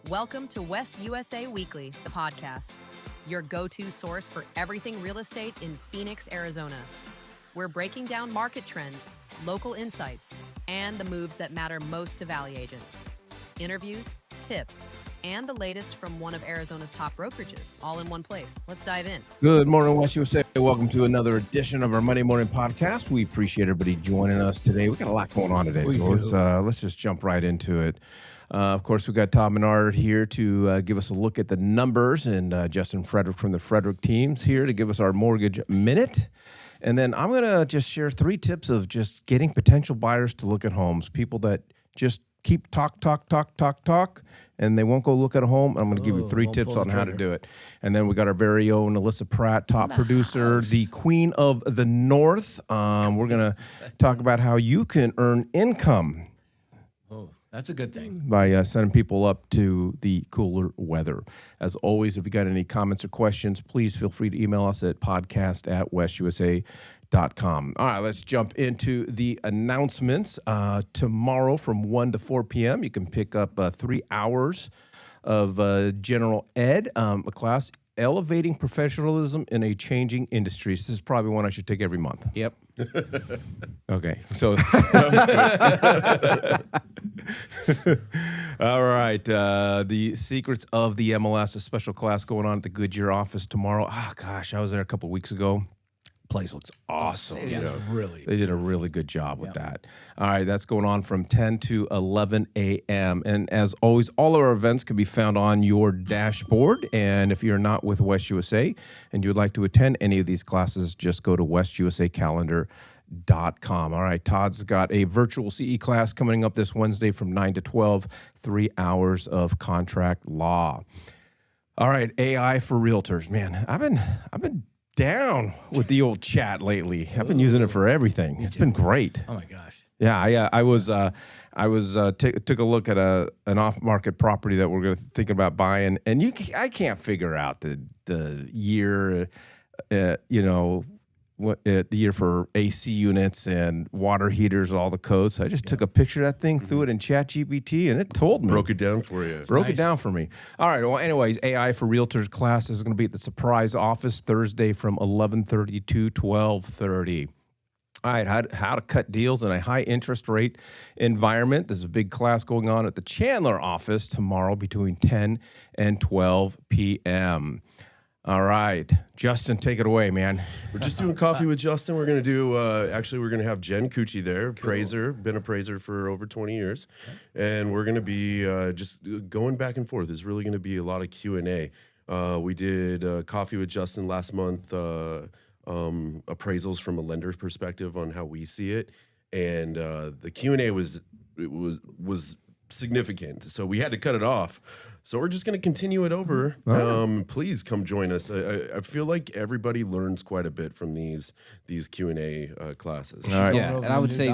Welcome to West USA Weekly, the podcast, your go-to source for everything real estate in Phoenix, Arizona. We're breaking down market trends, local insights, and the moves that matter most to Valley agents. Interviews, tips, and the latest from one of Arizona's top brokerages, all in one place. Let's dive in. Good morning, West USA. Welcome to another edition of our Monday morning podcast. We appreciate everybody joining us today. We got a lot going on today, so let's just jump right into it. Of course, we've got Todd Menard here to give us a look at the numbers, and Justin Frederick from the Frederick teams here to give us our mortgage minute. And then I'm going to just share 3 tips of just getting potential buyers to look at homes, people that just keep talk, and they won't go look at a home. I'm going to give you 3 tips on how to do it. And then we got our very own Alissa Pratt, top producer, the queen of the North. We're going to talk about how you can earn income. Oh, that's a good thing. By sending people up to the cooler weather. As always, if you got any comments or questions, please feel free to email us at podcast@westusa.com. All right, let's jump into the announcements. Tomorrow from 1 to 4 p.m., you can pick up 3 hours of general ed, a class, Elevating Professionalism in a Changing Industry. This is probably one I should take every month. Yep. Okay, so all right, the secrets of the MLS, a special class going on at the Goodyear office tomorrow. Oh gosh, I was there a couple weeks ago. Place looks awesome. Yeah, They did a really good job with that. All right, that's going on from 10 to 11 a.m. And as always, all of our events can be found on your dashboard. And if you're not with West USA and you would like to attend any of these classes, just go to westusacalendar.com. All right, Todd's got a virtual CE class coming up this Wednesday from 9 to 12, 3 hours of contract law. All right, AI for realtors. Man, I've been down with the old chat lately. I've been using it for everything. It's been great. Oh my gosh. Yeah, I was took a look at an off-market property that we're thinking about buying, and I can't figure out the year, the year for AC units and water heaters, all the codes. So I just took a picture of that thing, threw it in ChatGPT, and it told me. Broke it down for you. Broke it down for me. All right. Well, anyways, AI for Realtors class is going to be at the Surprise office Thursday from 11:30 to 12:30. All right, how to cut deals in a high interest rate environment. There's a big class going on at the Chandler office tomorrow between 10 and 12 p.m. All right, Justin, take it away, man. We're just doing coffee with Justin. We're going to do, we're going to have Jen Cucci there, appraiser, been appraiser for over 20 years. And we're going to be just going back and forth. It's really going to be a lot of Q&A. We did coffee with Justin last month, appraisals from a lender's perspective on how we see it. And the Q&A was significant. So we had to cut it off. So we're just going to continue it over. Please come join us. I feel like everybody learns quite a bit from these Q&A classes. All right. Yeah, and I would say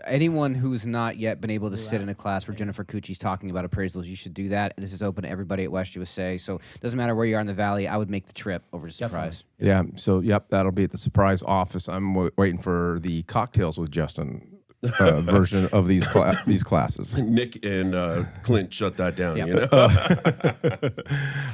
anyone who's not yet been able to sit in a class where Jennifer Cucci's talking about appraisals, you should do that. This is open to everybody at West USA, so it doesn't matter where you are in the Valley. I would make the trip over to Surprise. Yeah, so, that'll be at the Surprise office. I'm waiting for the Cocktails with Justin version of these classes. Nick and Clint shut that down, Yep. you know?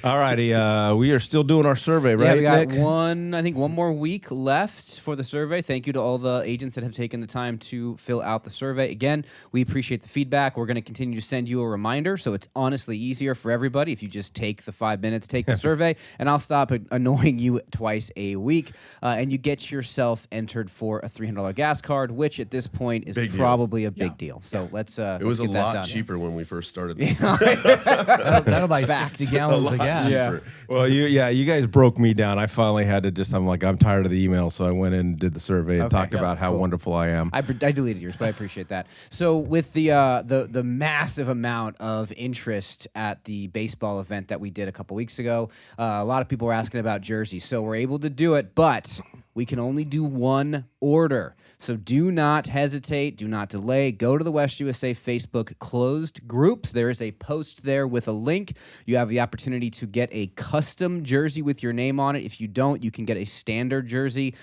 All righty, we are still doing our survey, right, Yeah, we got Nick? one more week left for the survey. Thank you to all the agents that have taken the time to fill out the survey. Again, we appreciate the feedback. We're going to continue to send you a reminder, so it's honestly easier for everybody if you just take the 5 minutes, take the survey, and I'll stop annoying you twice a week, and you get yourself entered for a $300 gas card, which at this point is probably a big deal. So let's it was a lot cheaper when we first started this. That'll buy 60 gallons of gas. Yeah. Well, you guys broke me down. I finally had to I'm tired of the email, so I went in and did the survey and talked about how wonderful I am. I deleted yours, but I appreciate that. So with the massive amount of interest at the baseball event that we did a couple weeks ago, a lot of people were asking about jerseys. So we're able to do it, but we can only do one order. So do not hesitate. Do not delay. Go to the West USA Facebook closed groups. There is a post there with a link. You have the opportunity to get a custom jersey with your name on it. If you don't, you can get a standard jersey.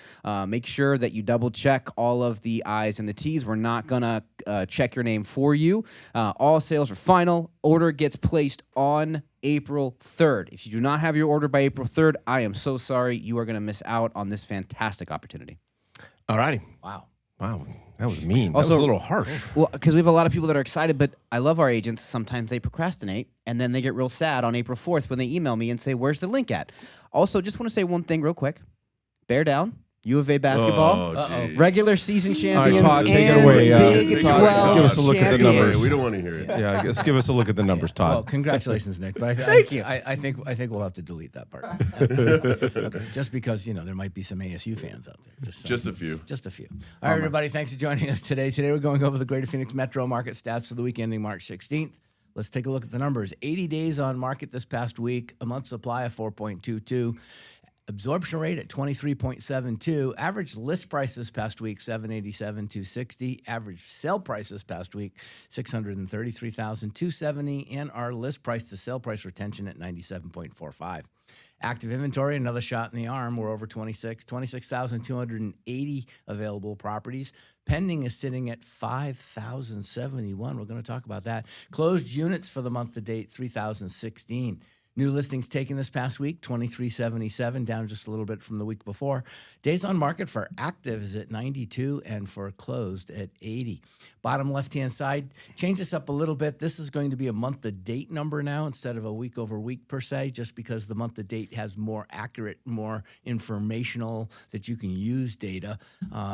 Make sure that you double check all of the I's and the T's. We're not going to check your name for you. All sales are final. Order gets placed on April 3rd. If you do not have your order by April 3rd, I am so sorry. You are going to miss out on this fantastic opportunity. All righty. Wow. Wow. That was mean. Also, that was a little harsh. Well, because we have a lot of people that are excited, but I love our agents. Sometimes they procrastinate, and then they get real sad on April 4th when they email me and say, where's the link at? Also, just want to say one thing real quick. Bear down. U of A basketball, regular season champions, Todd, take it and away. Big 12 Give us a look at the champions. numbers. We don't want to hear it. Yeah, I guess give us a look at the numbers, Todd. Well, congratulations, Nick. But Thank you. I think we'll have to delete that part. Okay, just because there might be some ASU fans out there. Just a few. Just a few. All right, everybody. Thanks for joining us today. Today we're going over the Greater Phoenix Metro market stats for the week ending March 16th. Let's take a look at the numbers. 80 days on market this past week. A month supply of 4.22. Absorption rate at 23.72. Average list price this past week, $787,260. Average sale price this past week, $633,270. And our list price to sale price retention at 97.45. Active inventory, another shot in the arm. We're over 26,280 available properties. Pending is sitting at 5,071. We're going to talk about that. Closed units for the month to date, 3,016. New listings taken this past week, 2,377, down just a little bit from the week before. Days on market for active is at 92 and for closed at 80. Bottom left-hand side, change this up a little bit. This is going to be a month-to-date number now instead of a week-over-week per se, just because the month-to-date has more accurate, more informational that you can use data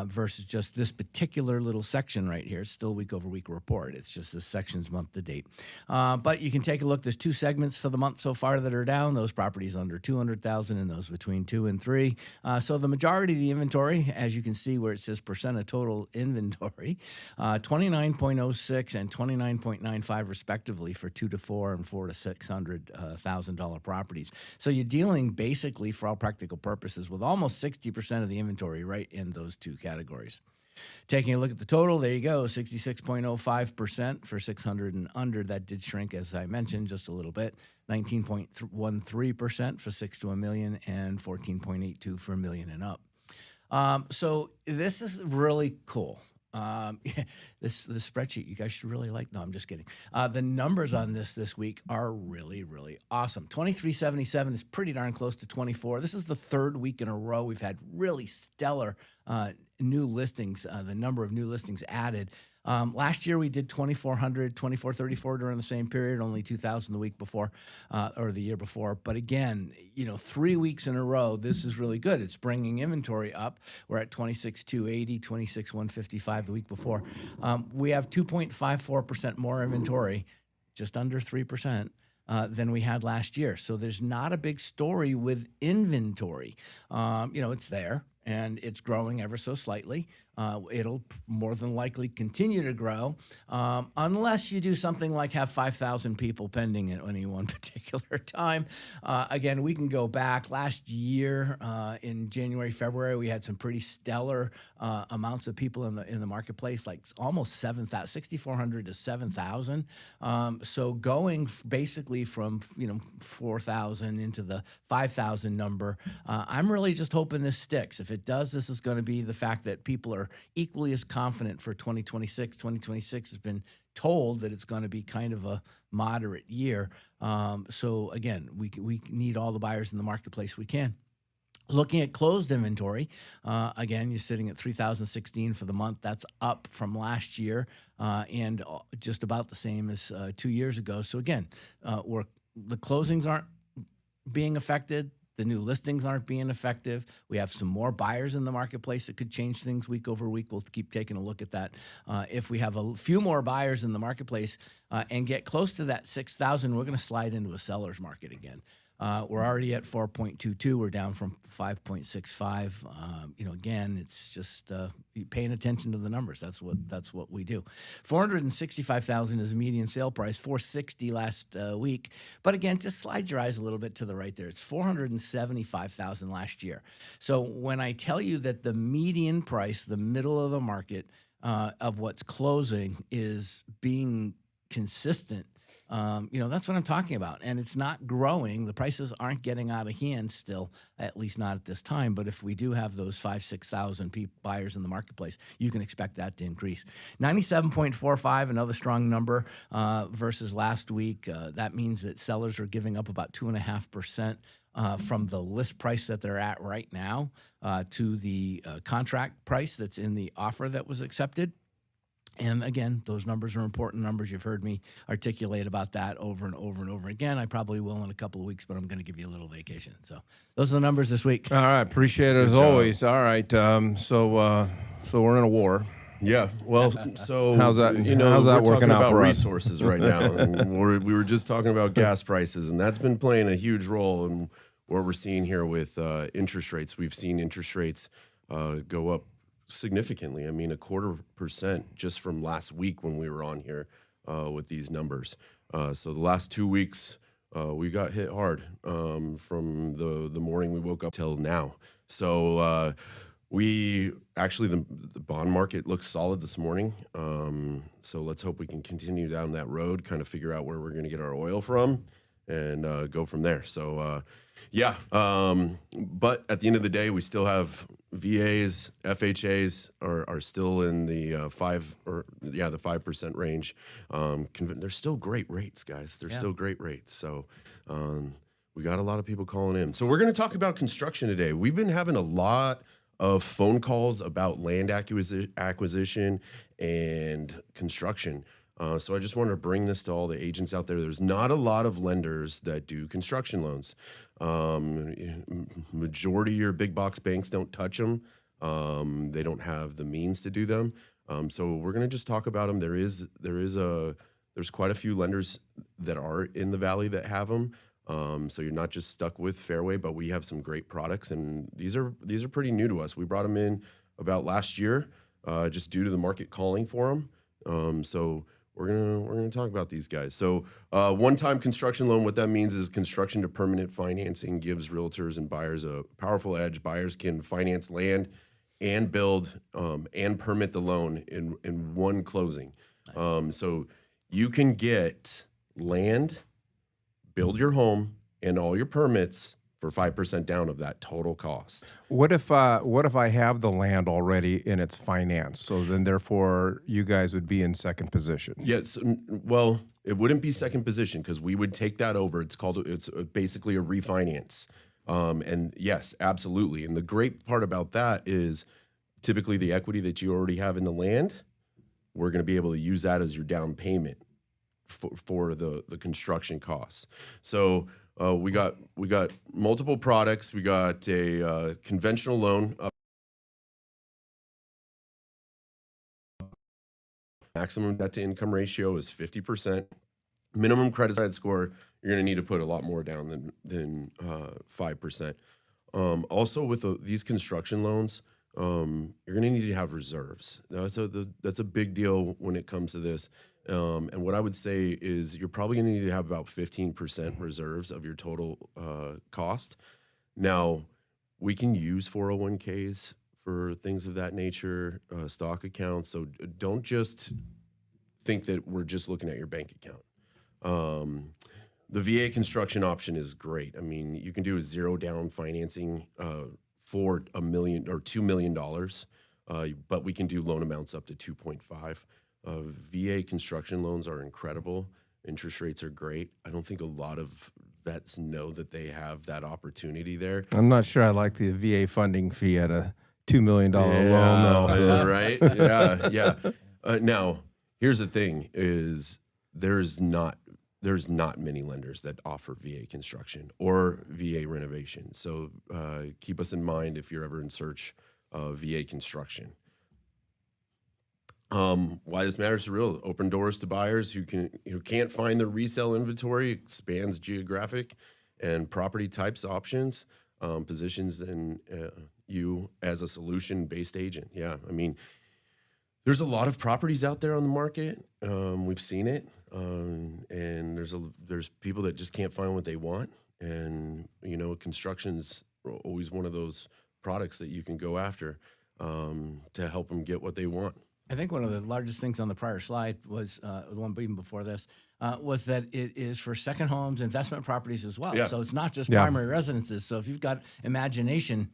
versus just this particular little section right here. It's still week-over-week report. It's just this section's month-to-date. But you can take a look. There's two segments for the month so far that are down. Those properties under 200,000 and those between 2 and 3. So the majority of the inventory, as you can see where it says percent of total inventory, 29.06 and 29.95 respectively for 2 to 4 and 4 to $600,000 properties. So you're dealing basically, for all practical purposes, with almost 60% of the inventory right in those two categories. Taking a look at the total, there you go, 66.05% for 600 and under. That did shrink, as I mentioned, just a little bit. 19.13% for 6 to $1 million and 14.82 for $1 million and up. So this is really cool. This spreadsheet you guys should really like. No, I'm just kidding. The numbers on this week are really, really awesome. 2377 is pretty darn close to 24. This is the third week in a row we've had really stellar new listings, the number of new listings added. Last year we did 2,400, 2,434 during the same period, only 2,000 the week before or the year before. But again, 3 weeks in a row, this is really good. It's bringing inventory up. We're at 26,280, 26,155 the week before. We have 2.54% more inventory, just under 3%. Than we had last year. So there's not a big story with inventory. It's there and it's growing ever so slightly. It'll more than likely continue to grow unless you do something like have 5,000 people pending at any one particular time. Again, we can go back last year in January, February, we had some pretty stellar amounts of people in the marketplace, like almost 6,400 to 7,000. So going basically from 4,000 into the 5,000 number, I'm really just hoping this sticks. If it does, this is going to be the fact that people are equally as confident for 2026. 2026 has been told that it's going to be kind of a moderate year. So again, we need all the buyers in the marketplace we can. Looking at closed inventory, again, you're sitting at 3,016 for the month. That's up from last year and just about the same as 2 years ago. So again, the closings aren't being affected. The new listings aren't being effective. We have some more buyers in the marketplace that could change things week over week. We'll keep taking a look at that. If we have a few more buyers in the marketplace and get close to that 6,000, we're going to slide into a seller's market again. We're already at 4.22. We're down from 5.65. Again, it's just paying attention to the numbers. That's what we do. 465,000 is the median sale price. 460 last week. But again, just slide your eyes a little bit to the right there. It's 475,000 last year. So when I tell you that the median price, the middle of the market of what's closing, is being consistent, that's what I'm talking about. And it's not growing. The prices aren't getting out of hand still, at least not at this time. But if we do have those 6,000 buyers in the marketplace, you can expect that to increase. 97.45, another strong number versus last week. That means that sellers are giving up about 2.5% from the list price that they're at right now to the contract price that's in the offer that was accepted. And again, those numbers are important numbers. You've heard me articulate about that over and over and over again. I probably will in a couple of weeks, but I'm going to give you a little vacation. So those are the numbers this week. All right. Appreciate it as always. All right. So we're in a war. Yeah. Well, so how's that? How's that we're working talking out about for us? resources right now. And we were just talking about gas prices, and that's been playing a huge role in what we're seeing here with interest rates. We've seen interest rates go up significantly. I mean, 0.25% just from last week when we were on here with these numbers. So the last 2 weeks, we got hit hard from the morning we woke up till now. So we actually, the bond market looks solid this morning. So let's hope we can continue down that road, kind of figure out where we're going to get our oil from and go from there. So but at the end of the day, we still have VAs, FHAs are still in the 5% range. They're still great rates, guys. They're still great rates. So we got a lot of people calling in. So we're going to talk about construction today. We've been having a lot of phone calls about land acquisition and construction. So I just wanted to bring this to all the agents out there. There's not a lot of lenders that do construction loans. Majority of your big box banks don't touch them. They don't have the means to do them. So we're going to just talk about them. There's quite a few lenders that are in the Valley that have them. So you're not just stuck with Fairway, but we have some great products, and these are pretty new to us. We brought them in about last year, just due to the market calling for them. So we're gonna talk about these guys. So one-time construction loan, what that means is construction to permanent financing gives realtors and buyers a powerful edge. Buyers can finance land and build and permit the loan in one closing. So you can get land, build your home, and all your permits for 5% down of that total cost. What if I have the land already and it's financed? So then, therefore, you guys would be in second position. Yes. Well, it wouldn't be second position because we would take that over. It's basically a refinance. And yes, absolutely. And the great part about that is typically the equity that you already have in the land, we're going to be able to use that as your down payment for the construction costs. So we got multiple products. We got a conventional loan. Maximum debt to income ratio is 50%. Minimum credit score, you're going to need to put a lot more down than 5%. Also, with these construction loans, you're going to need to have reserves. That's a big deal when it comes to this. And what I would say is you're probably going to need to have about 15% reserves of your total cost. Now, we can use 401ks for things of that nature, stock accounts. So don't just think that we're just looking at your bank account. The VA construction option is great. I mean, you can do a zero down financing for $1 million or $2 million, but we can do loan amounts up to 2.5. VA construction loans are incredible. Interest rates are great. I don't think a lot of vets know that they have that opportunity there. I'm not sure I like the VA funding fee at a $2 million loan. No, right? Yeah. Now, here's the thing: is there's not many lenders that offer VA construction or VA renovation. So keep us in mind if you're ever in search of VA construction. Why this matters to real: open doors to buyers who can't find the resale inventory, expands geographic and property types options positions in you as a solution-based agent. Yeah, I mean, there's a lot of properties out there on the market. We've seen it, and there's people that just can't find what they want. And construction's always one of those products that you can go after to help them get what they want. I think one of the largest things on the prior slide was the one even before this was that it is for second homes, investment properties as well. Yeah. So it's not just primary residences. So if you've got imagination,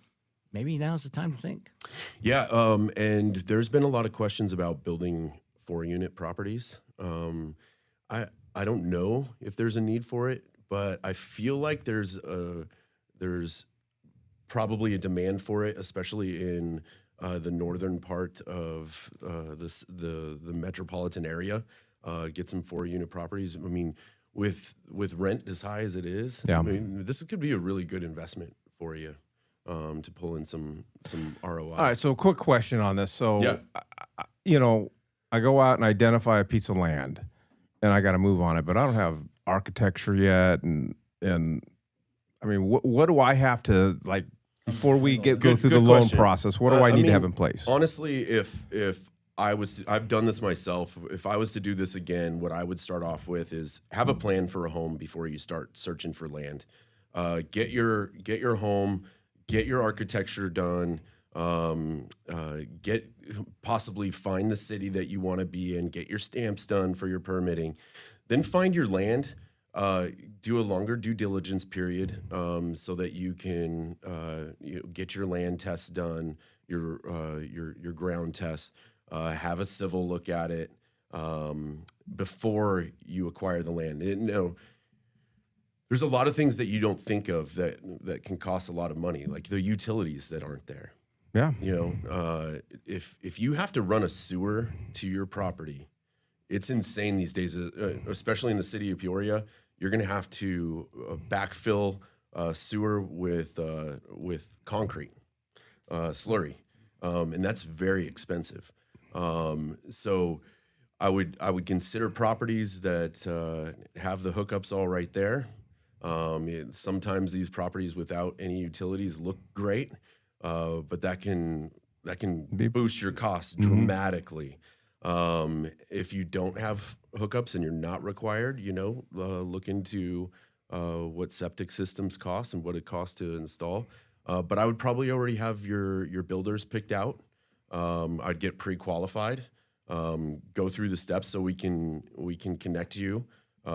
maybe now's the time to think. Yeah, and there's been a lot of questions about building 4-unit properties. I don't know if there's a need for it, but I feel like there's probably a demand for it, especially in the northern part of the metropolitan area. Get some 4-unit properties. I mean, with rent as high as it is, I mean, this could be a really good investment for you to pull in some ROI. All right, so a quick question on this. So, I go out and identify a piece of land, and I got to move on it, but I don't have architecture yet, and I mean, what do I have to like before we go through the loan process? What do I need to have in place? Honestly, if I was I've done this myself. If I was to do this again, what I would start off with is have a plan for a home before you start searching for land. Get your home, get your architecture done. Possibly find the city that you want to be in. Get your stamps done for your permitting. Then find your land. Do a longer due diligence period so that you can get your land tests done, your ground tests. Have a civil look at it before you acquire the land. There's a lot of things that you don't think of that can cost a lot of money, like the utilities that aren't there. Yeah. If you have to run a sewer to your property, it's insane these days, especially in the city of Peoria. You're going to have to backfill sewer with concrete, slurry, and that's very expensive. So I would consider properties that have the hookups all right there. Sometimes these properties without any utilities look great, but that can boost your costs dramatically. If you don't have hookups and you're not required, look into what septic systems cost and what it costs to install. But I would probably already have your builders picked out. I'd get pre-qualified, go through the steps so we can connect you,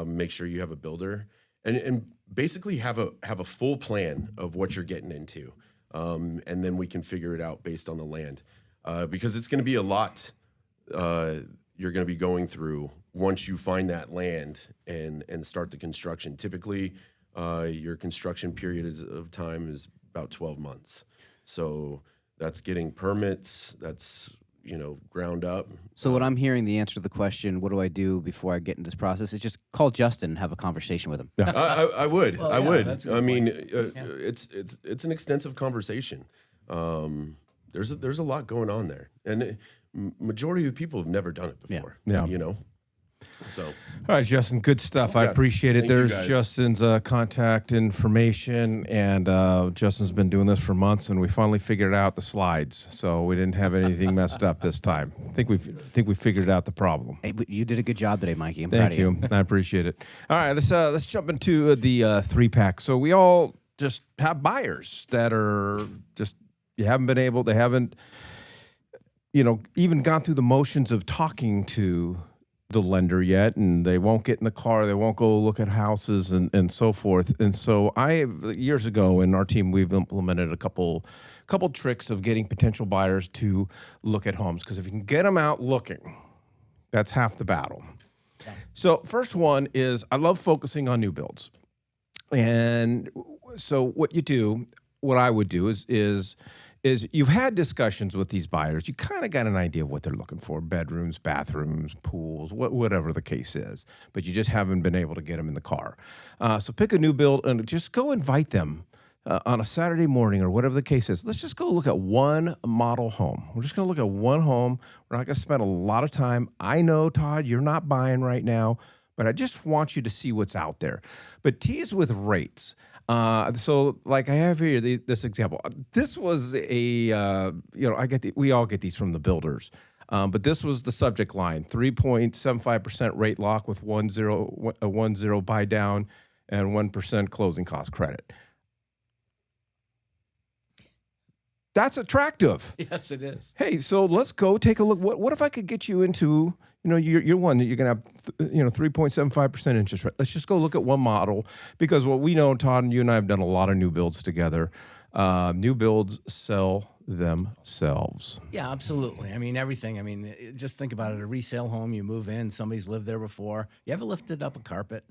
make sure you have a builder, and basically have a full plan of what you're getting into, and then we can figure it out based on the land, because it's going to be a lot you're going to be going through once you find that land and start the construction. Typically, your construction period of time is about 12 months. So that's getting permits, that's, ground up. So what I'm hearing, the answer to the question, what do I do before I get into this process, is just call Justin and have a conversation with him. Yeah. I would. Well, I yeah, would. that's a good I mean, point. it's an extensive conversation. There's a lot going on there. And majority of the people have never done it before. Yeah. So, All right, Justin, good stuff. I Yeah. appreciate it. Thank you, There's guys. Justin's contact information, and Justin's been doing this for months, and we finally figured out the slides, so we didn't have anything messed up this time. I think we figured out the problem. Hey, but you did a good job today, Mikey. I'm proud Thank of you. you. I appreciate it. All right, let's jump into the 3-pack. So we all just have buyers that are just they haven't even gone through the motions of talking to the lender yet, and they won't get in the car, they won't go look at houses and so forth. And so years ago in our team, we've implemented a couple tricks of getting potential buyers to look at homes, because if you can get them out looking, that's half the battle. Yeah. So first one is, I love focusing on new builds. And so what I would do is you've had discussions with these buyers. You kind of got an idea of what they're looking for: bedrooms, bathrooms, pools, whatever the case is. But you just haven't been able to get them in the car. So pick a new build and just go invite them on a Saturday morning or whatever the case is. Let's just go look at one model home. We're just going to look at one home. We're not going to spend a lot of time. I know, Todd, you're not buying right now, but I just want you to see what's out there. But tease with rates. So, like I have here this example. This was we all get these from the builders. But this was the subject line: 3.75% rate lock with 1.0 buy down and 1% closing cost credit. That's attractive. Yes, it is. Hey, so let's go take a look. What if I could get you into, you're one that you're going to have, 3.75% interest rate. Let's just go look at one model, because what we know, Todd, and you and I have done a lot of new builds together. New builds sell themselves. Yeah, absolutely. I mean, everything. I mean, just think about it. A resale home, you move in, somebody's lived there before. You ever lifted up a carpet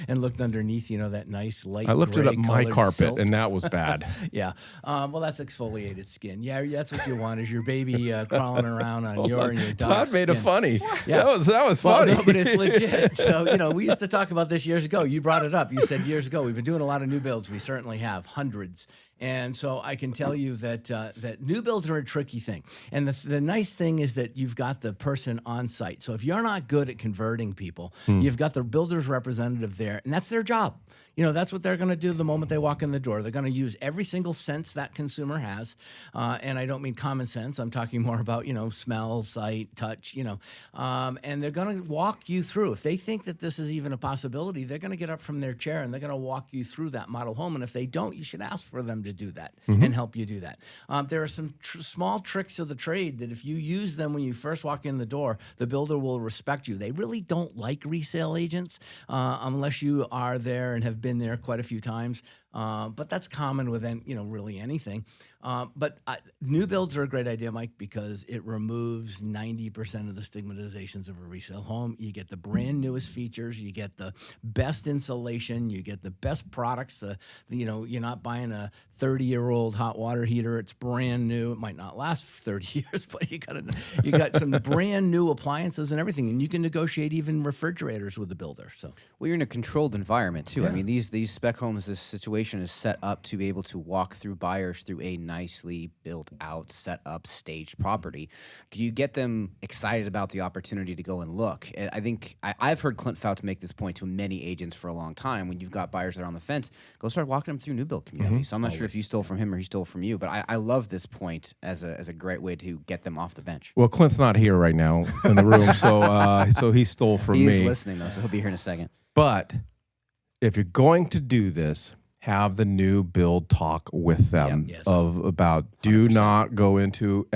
and looked underneath, that nice light I lifted up my carpet, silt? and that was bad. Yeah. Well, that's exfoliated skin. Yeah, that's what you want, is your baby crawling around on your and your dog's Todd made it skin. funny. Yeah. That was Well, funny. no, but it's legit. So, we used to talk about this years ago. You brought it up. You said years ago, we've been doing a lot of new builds. We certainly have, hundreds. And so I can tell you that that new builds are a tricky thing. And the nice thing is that you've got the person on site. So if you're not good at converting people, you've got the builder's representative there, and that's their job. That's what they're going to do the moment they walk in the door. They're going to use every single sense that consumer has. And I don't mean common sense. I'm talking more about, smell, sight, touch, and they're going to walk you through. If they think that this is even a possibility, they're going to get up from their chair and they're going to walk you through that model home. And if they don't, you should ask for them to do that and help you do that. There are some small tricks of the trade that if you use them when you first walk in the door, the builder will respect you. They really don't like resale agents unless you are there and have been there quite a few times. But that's common with really anything. But new builds are a great idea, Mike, because it removes 90% of the stigmatizations of a resale home. You get the brand newest features, you get the best insulation, you get the best products. You're not buying a 30-year-old hot water heater. It's brand new. It might not last 30 years, but you got some brand new appliances and everything, and you can negotiate even refrigerators with the builder. So, well, you're in a controlled environment too. Yeah. I mean, these spec homes, this situation is set up to be able to walk through buyers through a nicely built out, set up, staged property. You get them excited about the opportunity to go and look. And I think I've heard Clint Fouts make this point to many agents for a long time. When you've got buyers that are on the fence, go start walking them through new build communities. So I'm not sure if you stole from him or he stole from you, but I love this point as a great way to get them off the bench. Well, Clint's not here right now in the room, so he stole from He me. is listening though, so he'll be here in a second. But if you're going to do this, have the new build talk with them Yep. Yes. about do 100%. not go into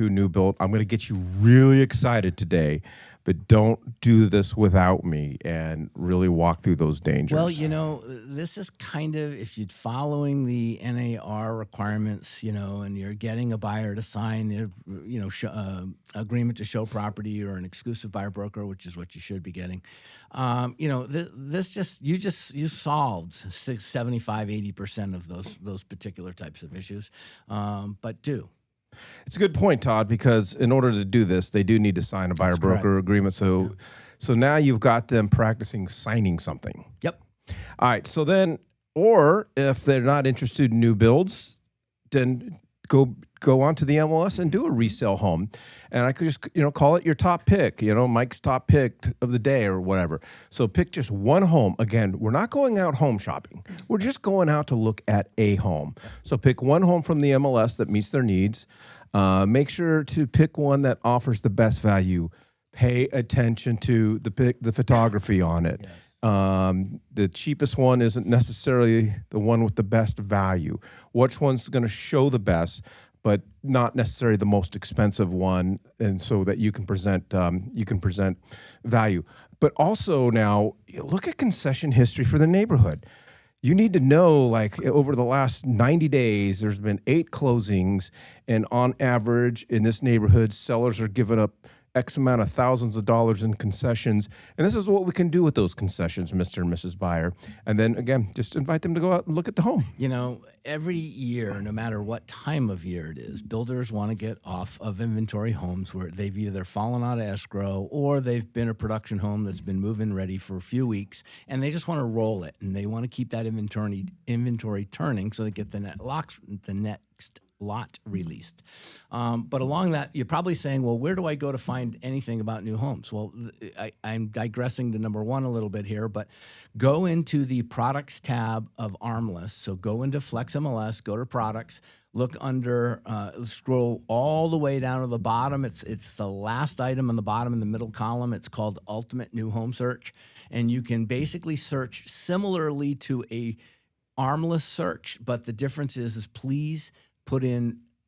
new build. I'm going to get you really excited today, but don't do this without me, and really walk through those dangers. Well, this is kind of, if you're following the NAR requirements, and you're getting a buyer to sign the, agreement to show property or an exclusive buyer broker, which is what you should be getting. You solved 75, 80% of those particular types of issues. But do. It's a good point, Todd, because in order to do this, they do need to sign a buyer broker agreement. So now you've got them practicing signing something. Yep. All right. So then, or if they're not interested in new builds, then go onto the MLS and do a resale home. And I could just, call it your top pick, Mike's top pick of the day or whatever. So pick just one home. Again, we're not going out home shopping. We're just going out to look at a home. So pick one home from the MLS that meets their needs. Make sure to pick one that offers the best value. Pay attention to the photography on it. Yes. The cheapest one isn't necessarily the one with the best value. Which one's going to show the best, but not necessarily the most expensive one, and so that you can present value. But also now, look at concession history for the neighborhood. You need to know, like, over the last 90 days, there's been 8 closings, and on average in this neighborhood, sellers are giving up X amount of thousands of dollars in concessions. And this is what we can do with those concessions, Mr. and Mrs. Buyer. And then, again, just invite them to go out and look at the home. Every year, no matter what time of year it is, builders want to get off of inventory homes where they've either fallen out of escrow or they've been a production home that's been move-in ready for a few weeks, and they just want to roll it, and they want to keep that inventory turning so they get the next lot released. But along that, you're probably saying, well, where do I go to find anything about new homes? Well, I'm digressing to number one a little bit here, but go into the products tab of Armless. So go into Flex MLS, go to products, look under, scroll all the way down to the bottom. It's the last item on the bottom in the middle column. It's called Ultimate New Home Search. And you can basically search similarly to a Armless search, but the difference is please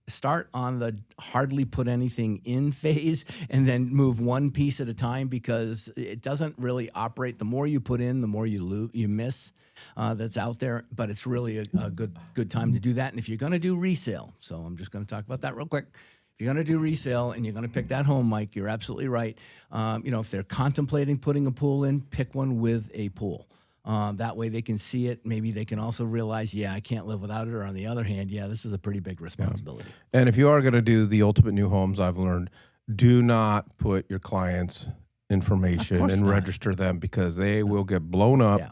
start on the hardly put anything in phase and then move one piece at a time, because it doesn't really operate. The more you put in, the more you miss that's out there, but it's really a good time to do that. And if you're going to do resale, so I'm just going to talk about that real quick. If you're going to do resale and you're going to pick that home, Mike, you're absolutely right. If they're contemplating putting a pool in, pick one with a pool. That way they can see it. Maybe they can also realize, yeah, I can't live without it. Or on the other hand, yeah, this is a pretty big responsibility. Yeah. And if you are going to do the ultimate new homes, I've learned, do not put your clients' information and register them, because they will get blown up. Yeah.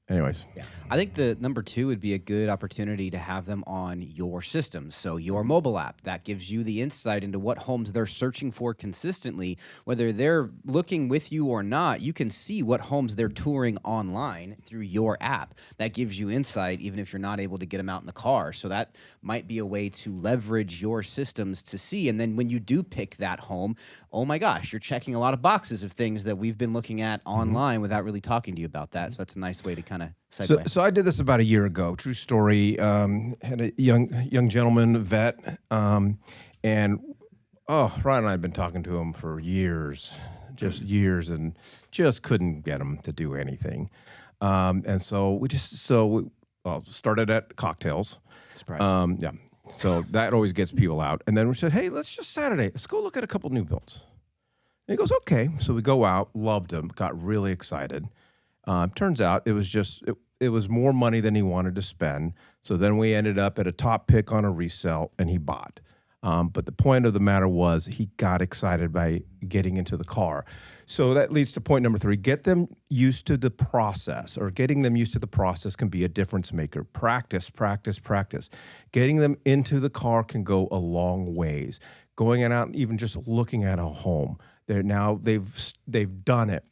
Anyways. Yeah. I think the number two would be a good opportunity to have them on your system. So your mobile app, that gives you the insight into what homes they're searching for consistently. Whether they're looking with you or not, you can see what homes they're touring online through your app. That gives you insight, even if you're not able to get them out in the car. So that might be a way to leverage your systems to see. And then when you do pick that home, oh my gosh, you're checking a lot of boxes of things that we've been looking at online without really talking to you about that. So that's a nice way to kind of segue. So I did this about a year ago. True story. Had a young gentleman, vet, and Ryan and I had been talking to him for years, and just couldn't get him to do anything. And so we started at cocktails. Surprise. Yeah. So that always gets people out. And then we said, hey, let's go look at a couple new builds. And he goes, okay. So we go out, loved him, got really excited. Turns out it was more money than he wanted to spend. So then we ended up at a top pick on a resale, and he bought. But the point of the matter was he got excited by getting into the car. So that leads to point number three. Get them used to the process, or getting them used to the process can be a difference maker. Practice, practice, practice. Getting them into the car can go a long ways. Going out and even just looking at a home. They've done it.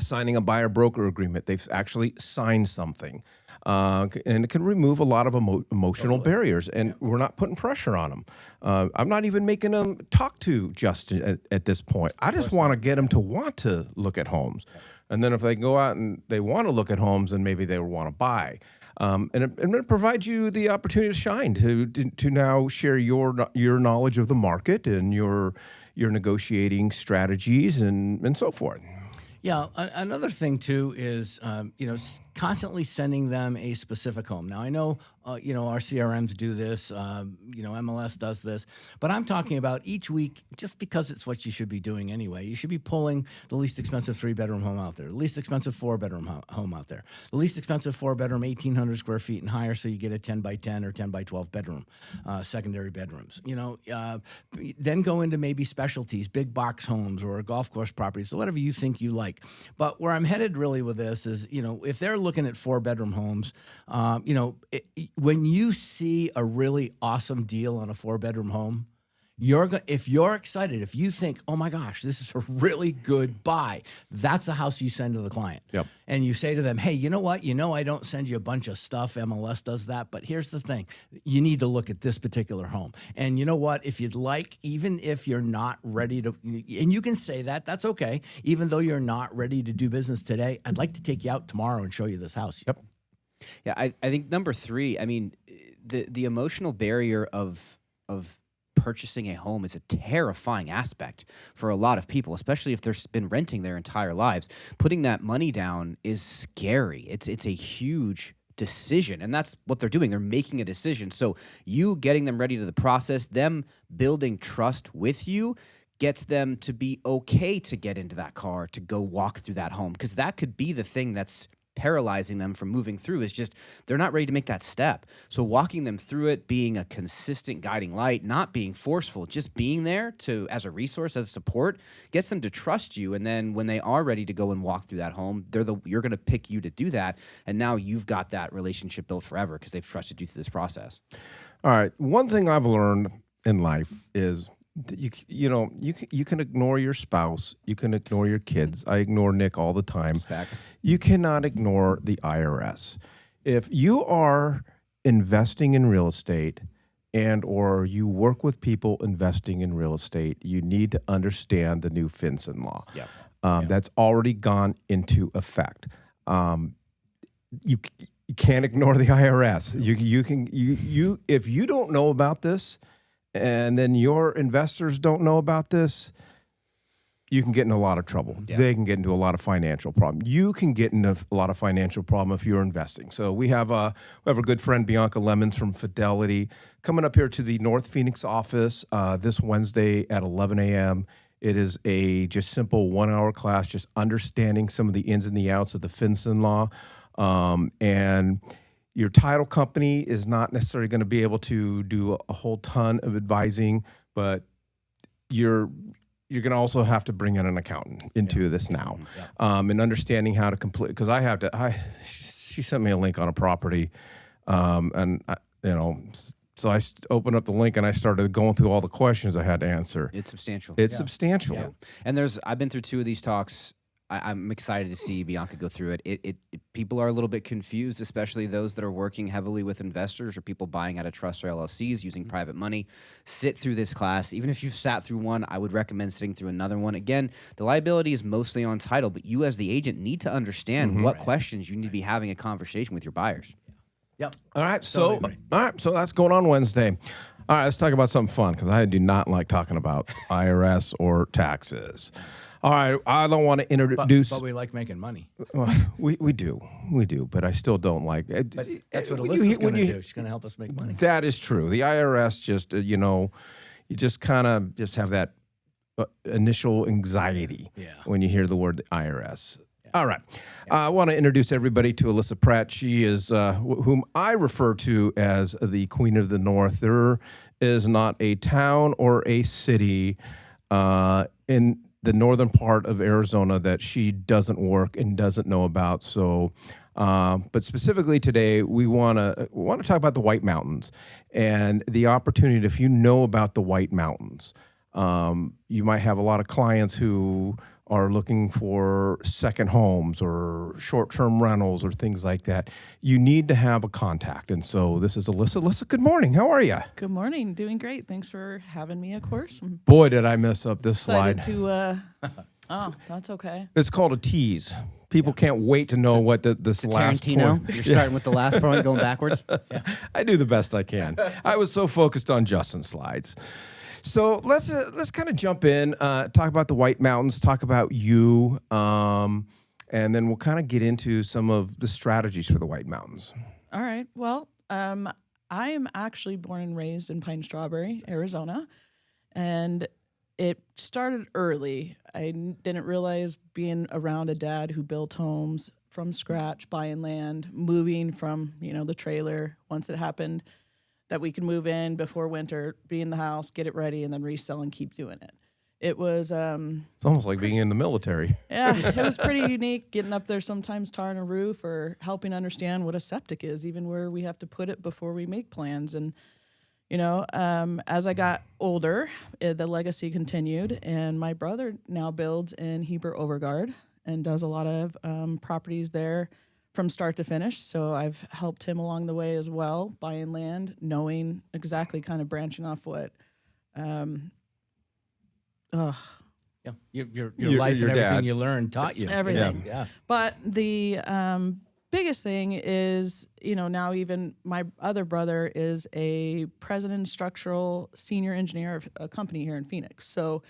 Signing a buyer-broker agreement. They've actually signed something. And it can remove a lot of emotional barriers, and we're not putting pressure on them. I'm not even making them talk to Justin at this point. I just want to get them to want to look at homes. And then if they go out and they want to look at homes, then maybe they want to buy. And it provides you the opportunity to shine, to now share your knowledge of the market and your negotiating strategies and so forth. Yeah, another thing too is constantly sending them a specific home. Now I know our CRMs do this, MLS does this, but I'm talking about each week, just because it's what you should be doing anyway. You should be pulling the least expensive 3-bedroom home out there, the least expensive 4-bedroom home out there, the least expensive 4-bedroom, 1,800 square feet and higher, so you get a 10 by 10 or 10 by 12 bedroom, secondary bedrooms. Then go into maybe specialties, big box homes or golf course properties, so whatever you think you like. But where I'm headed really with this is, if they're looking at 4-bedroom homes, when you see a really awesome deal on a 4-bedroom home, if you're excited, if you think, oh my gosh, this is a really good buy, that's the house you send to the client. Yep. And you say to them, hey, you know what? I don't send you a bunch of stuff. MLS does that. But here's the thing. You need to look at this particular home. And you know what? If you'd like, even if you're not ready to, and you can say that, that's okay. Even though you're not ready to do business today, I'd like to take you out tomorrow and show you this house. Yep. Yeah, I think number three, I mean, the emotional barrier of purchasing a home is a terrifying aspect for a lot of people, especially if they've been renting their entire lives. Putting that money down is scary. It's a huge decision, and that's what they're doing. They're making a decision. So you getting them ready to the process, them building trust with you, gets them to be okay to get into that car, to go walk through that home, because that could be the thing that's paralyzing them from moving through, is just they're not ready to make that step. So walking them through it, being a consistent guiding light, not being forceful, just being there as a resource, as a support, gets them to trust you. And then when they are ready to go and walk through that home, you're going to pick you to do that. And now you've got that relationship built forever because they've trusted you through this process. All right. One thing I've learned in life is that you can ignore your spouse, you can ignore your kids. I ignore Nick all the time. Fact. You cannot ignore the IRS. If you are investing in real estate and or you work with people investing in real estate, you need to understand the new FinCEN law. That's already gone into effect. You can't ignore the IRS. You if you don't know about this, and then your investors don't know about this, you can get in a lot of trouble. Yeah. They can get into a lot of financial problem. You can get into a lot of financial problem if you're investing. So we have a good friend, Bianca Lemons from Fidelity, coming up here to the North Phoenix office this Wednesday at 11 a.m. It is a just simple 1-hour class, just understanding some of the ins and the outs of the FinCEN law. And your title company is not necessarily going to be able to do a whole ton of advising, but you're going to also have to bring in an accountant into this now, and understanding how to complete. Because she sent me a link on a property, and so I opened up the link and I started going through all the questions I had to answer. It's substantial. It's substantial. Yeah. And I've been through 2 of these talks. I'm excited to see Bianca go through it. People are a little bit confused, especially those that are working heavily with investors or people buying out of trusts or LLCs using private money. Sit through this class. Even if you've sat through one, I would recommend sitting through another one. Again, the liability is mostly on title, but you as the agent need to understand what questions you need to be having a conversation with your buyers. Yep. All right, so that's going on Wednesday. All right, let's talk about something fun because I do not like talking about IRS or taxes. All right, I don't want to introduce. But we like making money. We do, but I still don't like it. But that's what Alyssa's going to do. She's going to help us make money. That is true. The IRS just, you just kind of just have that initial anxiety when you hear the word IRS. All right. I want to introduce everybody to Alissa Pratt. She is whom I refer to as the Queen of the North. There is not a town or a city in the northern part of Arizona that she doesn't work and doesn't know about. So, but specifically today, we want to talk about the White Mountains and the opportunity. If you know about the White Mountains, you might have a lot of clients who are looking for second homes or short-term rentals or things like that. You need to have a contact. And so this is Alissa. Alissa, good morning. How are you? Good morning. Doing great. Thanks for having me, of course. I'm Boy, did I mess up this slide. excited to, that's okay. It's called a tease. People can't wait to know what this last Tarantino. point. You're starting with the last point, going backwards. I do the best I can. I was so focused on Justin's slides. So let's kind of jump in, talk about the White Mountains, talk about you, and then we'll kind of get into some of the strategies for the White Mountains. All right. Well, I am actually born and raised in Pine Strawberry, Arizona, and it started early. I didn't realize being around a dad who built homes from scratch, buying land, moving from, the trailer once it happened, that we could move in before winter, be in the house, get it ready, and then resell and keep doing it. It was... it's almost like being in the military. Yeah, it was pretty unique getting up there sometimes tarring a roof or helping understand what a septic is, even where we have to put it before we make plans. And, as I got older, the legacy continued, and my brother now builds in Heber Overgaard and does a lot of properties there from start to finish. So I've helped him along the way as well, buying land, knowing exactly kind of branching off what, your life and everything dad. you learned taught you. Everything. Yeah. But the biggest thing is, now even my other brother is a president structural senior engineer of a company here in Phoenix. So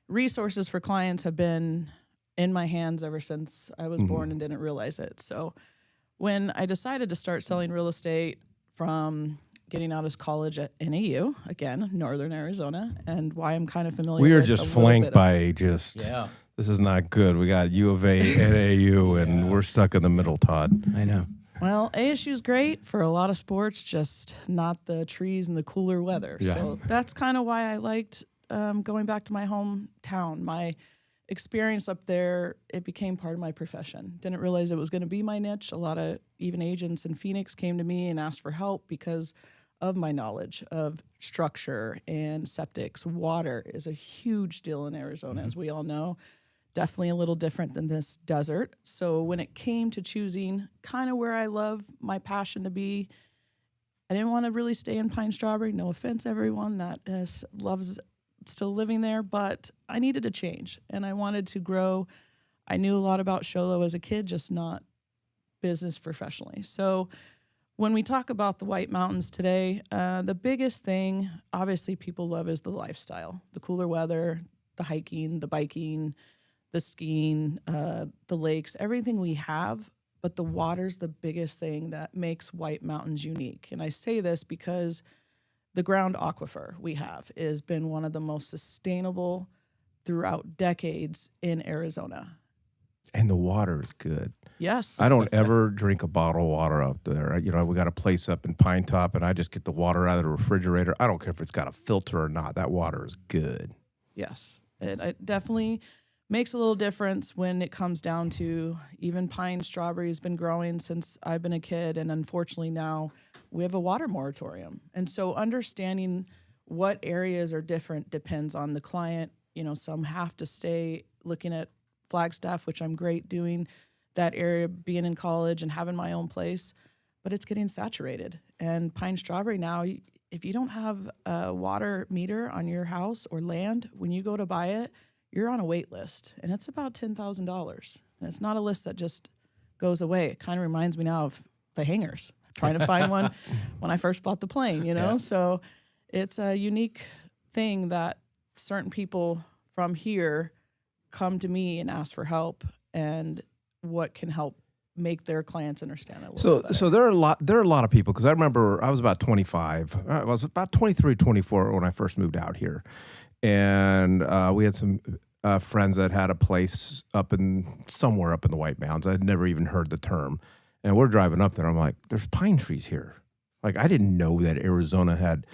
resources for clients have been in my hands ever since I was born and didn't realize it. So when I decided to start selling real estate from getting out of college at NAU, again, Northern Arizona, and why I'm kind of familiar We are with just a little flanked bit by just, this is not good. We got U of A, NAU, and we're stuck in the middle, Todd. I know. Well, ASU's great for a lot of sports, just not the trees and the cooler weather. Yeah. So that's kind of why I liked going back to my hometown. My experience up there, it became part of my profession. Didn't realize it was going to be my niche. A lot of even agents in Phoenix came to me and asked for help because of my knowledge of structure and septics, water is a huge deal in Arizona, as we all know. Definitely a little different than this desert. So when it came to choosing kind of where I love my passion to be, I didn't want to really stay in Pine Strawberry. No offense, everyone that loves still living there, but I needed a change and I wanted to grow. I knew a lot about Sholo as a kid, just not business professionally. So when we talk about the White Mountains today, the biggest thing obviously people love is the lifestyle, the cooler weather, the hiking, the biking, the skiing, the lakes, everything we have, but the water's the biggest thing that makes White Mountains unique. And I say this because the ground aquifer we have has been one of the most sustainable throughout decades in Arizona. And the water is good. Yes. I don't ever drink a bottle of water up there. You know, we got a place up in Pine Top, and I just get the water out of the refrigerator. I don't care if it's got a filter or not. That water is good. Yes. It definitely makes a little difference when it comes down to even Pine Strawberry has been growing since I've been a kid, and unfortunately now we have a water moratorium. And so understanding what areas are different depends on the client. You know, some have to stay looking at Flagstaff, which I'm great doing that area, being in college and having my own place, but it's getting saturated. And Pine Strawberry now, if you don't have a water meter on your house or land, when you go to buy it, you're on a wait list, and it's about $10,000. And it's not a list that just goes away. It kind of reminds me now of the hangars, trying to find one when I first bought the plane, you know? Yeah. So it's a unique thing that certain people from here come to me and ask for help and what can help make their clients understand it a little bit better. So there are a lot of people, because I remember I was about 25. I was about 23, 24 when I first moved out here. And we had some friends that had a place somewhere up in the White Mountains. I'd never even heard the term. And we're driving up there. I'm like, there's pine trees here. Like, I didn't know that Arizona had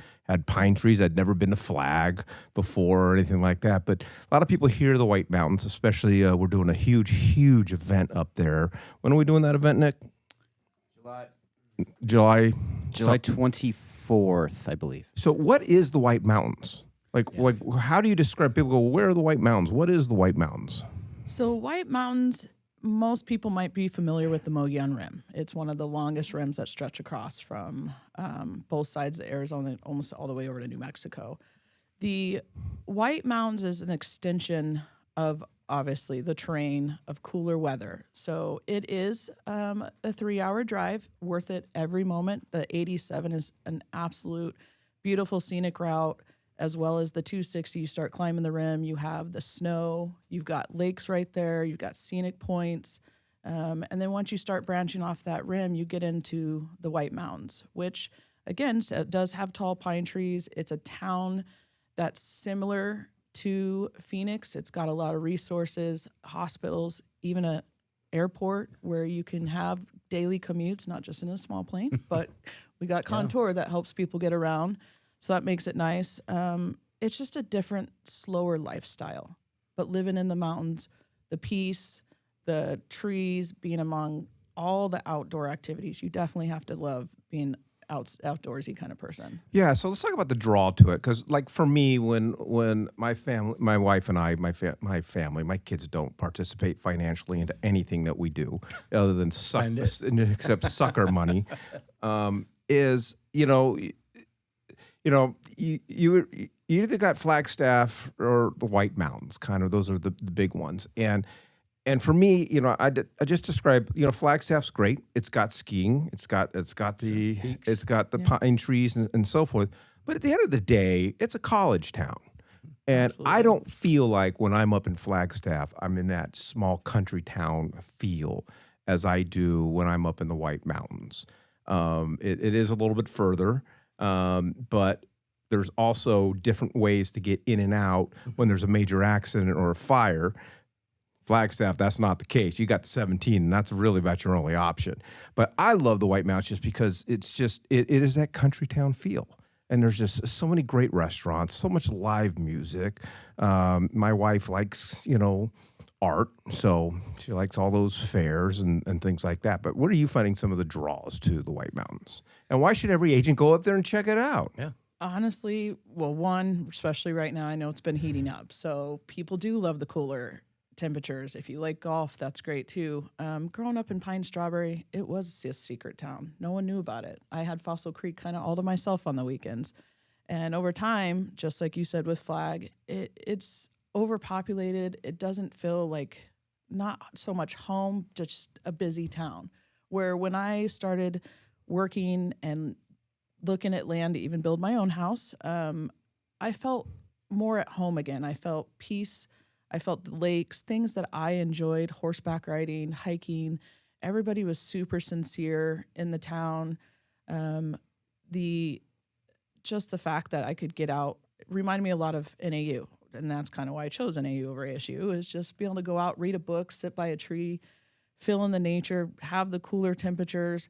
pine trees. I'd never been to Flag before or anything like that. But a lot of people hear the White Mountains, especially we're doing a huge event up there. When are we doing that event, Nick? July 24th, I believe. So what is the White Mountains? Like, how do you describe? People go, where are the White Mountains? What is the White Mountains? So White Mountains, most people might be familiar with the Mogollon Rim. It's one of the longest rims that stretch across from both sides of Arizona, almost all the way over to New Mexico. The White Mountains is an extension of, obviously, the terrain of cooler weather. So it is a 3-hour drive, worth it every moment. The 87 is an absolute beautiful scenic route, as well as the 260. You start climbing the rim, you have the snow, you've got lakes right there, you've got scenic points. And then once you start branching off that rim, you get into the White Mountains, which, again, does have tall pine trees. It's a town that's similar to Phoenix. It's got a lot of resources, hospitals, even an airport where you can have daily commutes, not just in a small plane, but we got Contour that helps people get around. So that makes it nice. It's just a different, slower lifestyle. But living in the mountains, the peace, the trees, being among all the outdoor activities, you definitely have to love being outdoorsy kind of person. Yeah, so let's talk about the draw to it. Because, like, for me, when my family, my wife and I, my family, my kids don't participate financially into anything that we do other than except sucker money, is, you either got Flagstaff or the White Mountains, kind of. Those are the big ones. And for me, I just described, Flagstaff's great. It's got skiing. It's got the pine trees and so forth. But at the end of the day, it's a college town. And absolutely. I don't feel like when I'm up in Flagstaff, I'm in that small country town feel as I do when I'm up in the White Mountains. It is a little bit further. But there's also different ways to get in and out when there's a major accident or a fire. Flagstaff, that's not the case. You got the 17, and that's really about your only option. But I love the White Mountains just because it is that country town feel. And there's just so many great restaurants, so much live music. My wife likes, art, so she likes all those fairs and things like that. But what are you finding some of the draws to the White Mountains? And why should every agent go up there and check it out? Yeah. Honestly, well, one, especially right now, I know it's been heating up. So people do love the cooler temperatures. If you like golf, that's great too. Growing up in Pine Strawberry, it was a secret town. No one knew about it. I had Fossil Creek kind of all to myself on the weekends. And over time, just like you said with Flag, it's overpopulated. It doesn't feel like not so much home, just a busy town. Where when I started working and looking at land to even build my own house, I felt more at home again. I felt peace. I felt the lakes, things that I enjoyed, horseback riding, hiking. Everybody was super sincere in the town. Just the fact that I could get out reminded me a lot of NAU. And that's kind of why I chose NAU over ASU, is just being able to go out, read a book, sit by a tree, feel in the nature, have the cooler temperatures,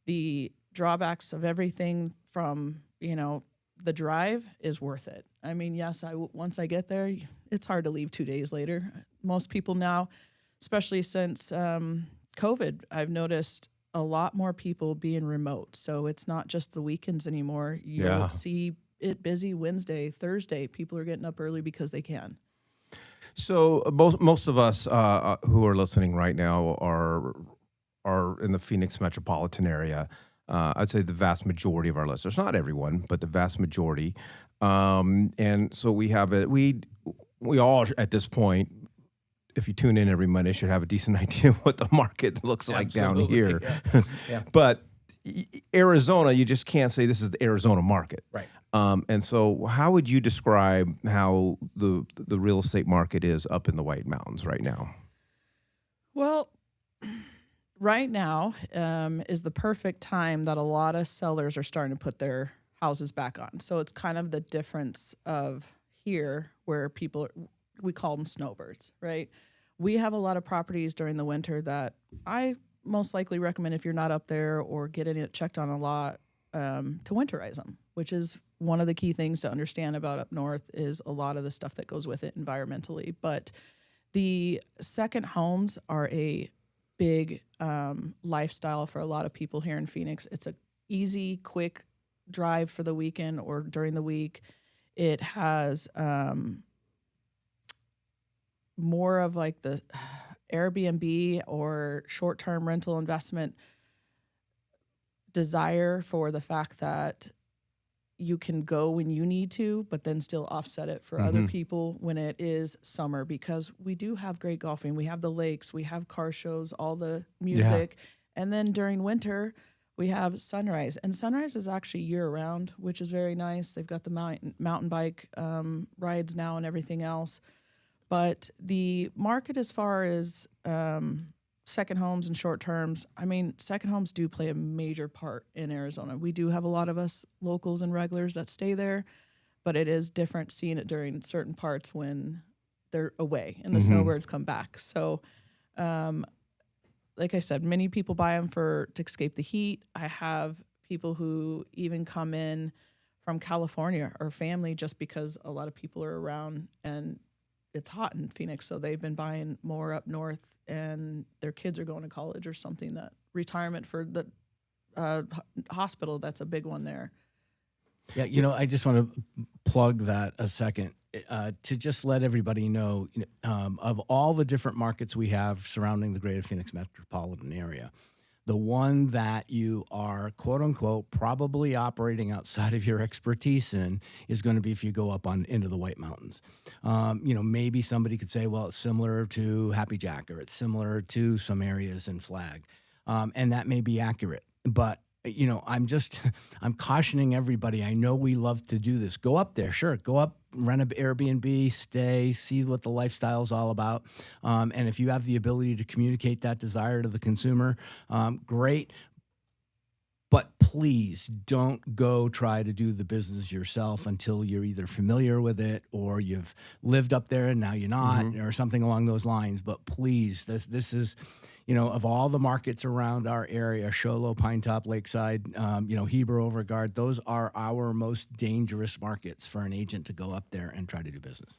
the drawbacks of everything from, the drive is worth it. I mean, yes, once I get there, it's hard to leave 2 days later. Most people now, especially since COVID, I've noticed a lot more people being remote. So it's not just the weekends anymore. You'll see it busy Wednesday, Thursday. People are getting up early because they can. So most of us who are listening right now are in the Phoenix metropolitan area. I'd say the vast majority of our listeners, not everyone, but the vast majority. And so we have it. We all at this point, if you tune in every Monday, should have a decent idea of what the market looks like down here. Yeah. But Arizona, you just can't say this is the Arizona market. Right. And so how would you describe how the real estate market is up in the White Mountains right now? Well, right now is the perfect time that a lot of sellers are starting to put their houses back on. So it's kind of the difference of here where we call them snowbirds, right? We have a lot of properties during the winter that I most likely recommend, if you're not up there or getting it checked on a lot, to winterize them, which is one of the key things to understand about up north is a lot of the stuff that goes with it environmentally. But the second homes are a big lifestyle for a lot of people here in Phoenix. It's a easy, quick drive for the weekend or during the week. It has more of like the Airbnb or short-term rental investment desire for the fact that you can go when you need to, but then still offset it for other people when it is summer, because we do have great golfing. We have the lakes, we have car shows, all the music. Yeah. And then during winter, we have Sunrise. And Sunrise is actually year-round, which is very nice. They've got the mountain bike rides now and everything else. But the market as far as second homes and short terms, I mean, second homes do play a major part in Arizona. We do have a lot of us locals and regulars that stay there, but it is different seeing it during certain parts when they're away and the snowbirds come back. So, like I said, many people buy them to escape the heat. I have people who even come in from California or family just because a lot of people are around and it's hot in Phoenix, so they've been buying more up north, and their kids are going to college or something. That retirement for the hospital, that's a big one there. Yeah, I just want to plug that a second to just let everybody know of all the different markets we have surrounding the greater Phoenix metropolitan area. The one that you are, quote unquote, probably operating outside of your expertise in is going to be if you go up into the White Mountains. Maybe somebody could say, well, it's similar to Happy Jack or it's similar to some areas in Flag. And that may be accurate. But, I'm cautioning everybody. I know we love to do this. Go up there. Sure. Go up, rent an Airbnb, stay, see what the lifestyle is all about. And if you have the ability to communicate that desire to the consumer, great. But please don't go try to do the business yourself until you're either familiar with it or you've lived up there and now you're not, or something along those lines. But please, this is, of all the markets around our area, Show Low, Pine Top, Lakeside, Heber, Overguard, those are our most dangerous markets for an agent to go up there and try to do business.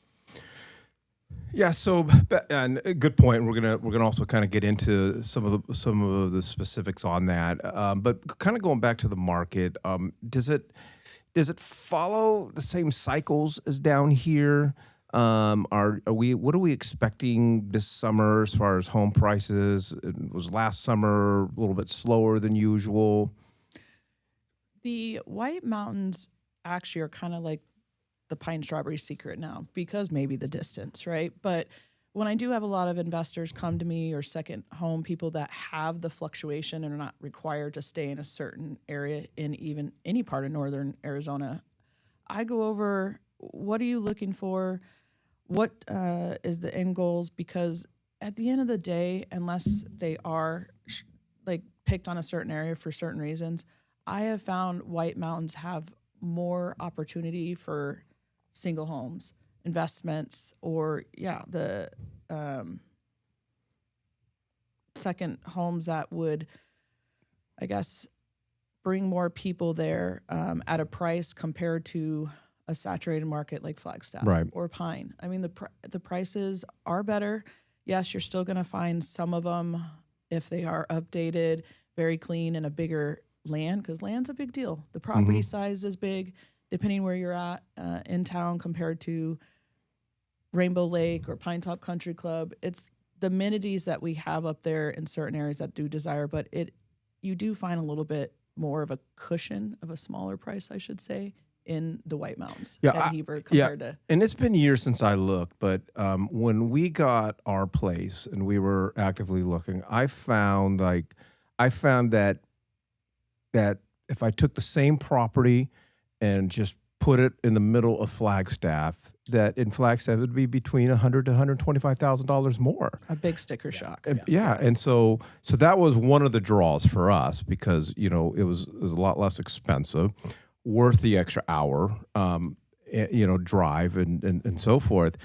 Yeah, so and a good point. We're gonna also kind of get into some of the specifics on that. But kind of going back to the market, does it follow the same cycles as down here? Are we what are we expecting this summer as far as home prices? Was last summer a little bit slower than usual? The White Mountains actually are kind of like the pine strawberry secret now because maybe the distance, right? But when I do have a lot of investors come to me or second home people that have the fluctuation and are not required to stay in a certain area in even any part of northern Arizona, I go over what are you looking for? What is the end goals? Because at the end of the day, unless they are like picked on a certain area for certain reasons, I have found White Mountains have more opportunity for single homes, investments, or the second homes that would, I guess, bring more people there at a price compared to a saturated market like Flagstaff Right. or Pine. I mean, the prices are better. Yes, you're still going to find some of them if they are updated, very clean, and a bigger land, because land's a big deal. The property size is big, depending where you're at in town compared to Rainbow Lake or Pine Top Country Club. It's the amenities that we have up there in certain areas that do desire, but you do find a little bit more of a cushion of a smaller price, I should say, in the White Mountains at Heber compared to. And it's been years since I looked, but when we got our place and we were actively looking, I found that if I took the same property and just put it in the middle of Flagstaff, that in Flagstaff it would be between $100,000 to $125,000 more. A big sticker shock. Yeah, and so that was one of the draws for us because it was a lot less expensive, worth the extra hour, drive and so forth.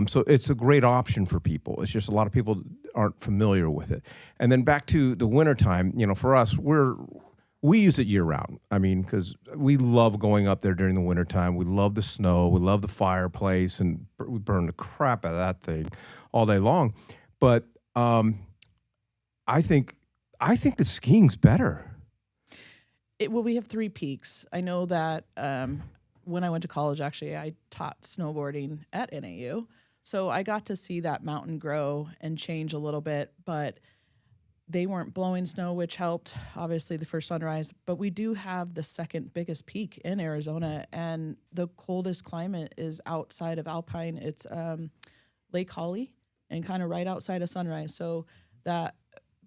So it's a great option for people. It's just a lot of people aren't familiar with it. And then back to the wintertime, for us, we use it year round. I mean, because we love going up there during the wintertime. We love the snow. We love the fireplace, and we burn the crap out of that thing all day long. But I think the skiing's better. Well, we have 3 peaks. I know that when I went to college, actually, I taught snowboarding at NAU. So I got to see that mountain grow and change a little bit, but they weren't blowing snow, which helped, obviously, the first sunrise. But we do have the second biggest peak in Arizona, and the coldest climate is outside of Alpine. It's Lake Holly and kind of right outside of Sunrise. So that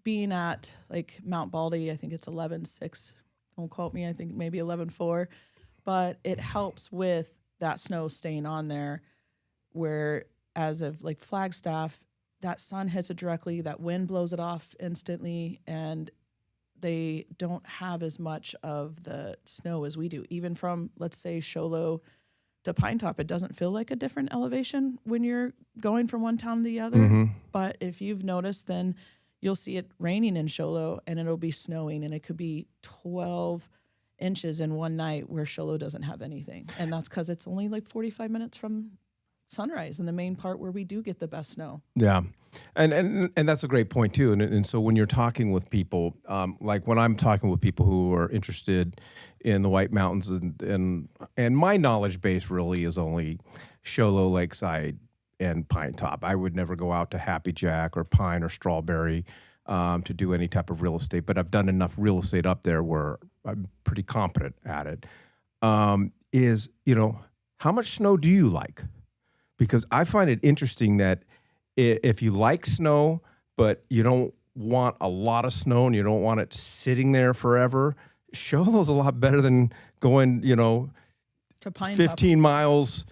being at like Mount Baldy, I think it's 11.6. Don't quote me. I think maybe 11.4. But it helps with that snow staying on there, where as of like Flagstaff, that sun hits it directly, that wind blows it off instantly, and they don't have as much of the snow as we do. Even from, let's say, Show Low to Pine Top, it doesn't feel like a different elevation when you're going from one town to the other. But if you've noticed, then you'll see it raining in Show Low, and it'll be snowing, and it could be 12 inches in one night where Show Low doesn't have anything. And that's because it's only like 45 minutes from Sunrise in the main part where we do get the best snow. Yeah. And that's a great point too. And so when you're talking with people, like when I'm talking with people who are interested in the White Mountains and my knowledge base really is only Show Low, Lakeside, and Pine Top. I would never go out to Happy Jack or Pine or Strawberry to do any type of real estate, but I've done enough real estate up there where I'm pretty competent at it. How much snow do you like? Because I find it interesting that if you like snow, but you don't want a lot of snow and you don't want it sitting there forever, Show Low's a lot better than going, To Pine 15 miles